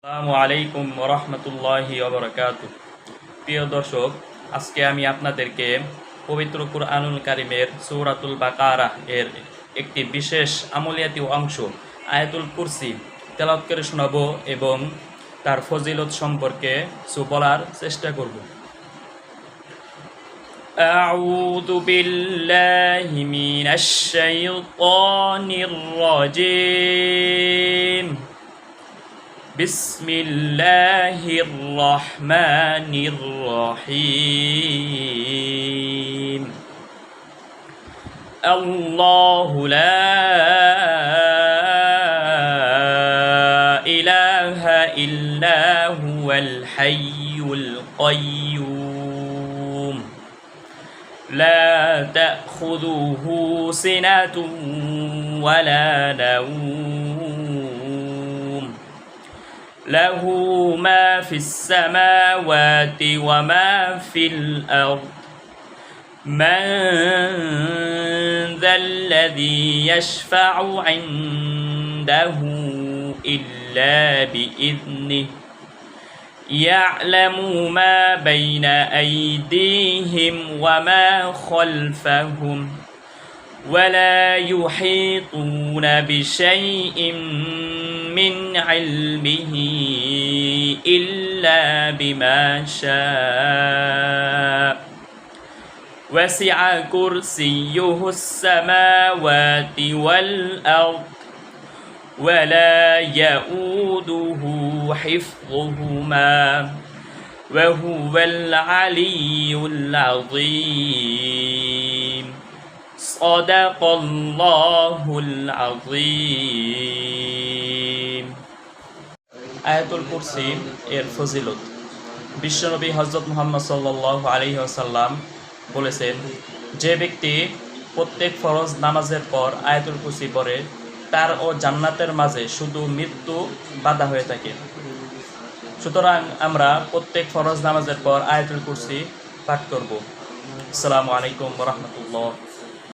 আসসালামু আলাইকুম ওয়া রাহমাতুল্লাহি ওয়া বারাকাতুহু। প্রিয় দর্শক, আজকে আমি আপনাদেরকে পবিত্র কুরআনুল কারীমের সূরাতুল বাকারা এর একটি বিশেষ আমলিয়াতি অংশ আয়াতুল কুরসি তেলাওয়াত করে শোনাবো এবং তার ফজিলত সম্পর্কে বলার চেষ্টা করব। আউযু বিল্লাহি মিনাশ শাইতানির রাজীম। بسم الله الرحمن الرحيم الله لا إله إلا هو الحي القيوم لا تأخذه سنة ولا نوم له ما في السماوات وما في الأرض من ذا الذي يشفع عنده إلا بإذنه يعلم ما بين أيديهم وما خلفهم ولا يحيطون بشيء من علمه إلا بما شاء وسع كرسيه السماوات والأرض ولا يؤوده حفظهما وهو العلي العظيم صدق الله العظيم। আয়াতুল কুরসি এর ফজিলত। বিশ্বনবী হযরত মুহাম্মদ সাল্লাল্লাহু আলাইহি ওয়াসাল্লাম বলেছেন, যে ব্যক্তি প্রত্যেক ফরজ নামাজের পর আয়াতুল কুরসি পড়ে তার ও জান্নাতের মাঝে শুধু মৃত্যু বাধা হয়ে থাকে। সুতরাং আমরা প্রত্যেক ফরজ নামাজের পর আয়াতুল কুরসি পাঠ করব। আসসালামু আলাইকুম ওয়া রাহমাতুল্লাহ।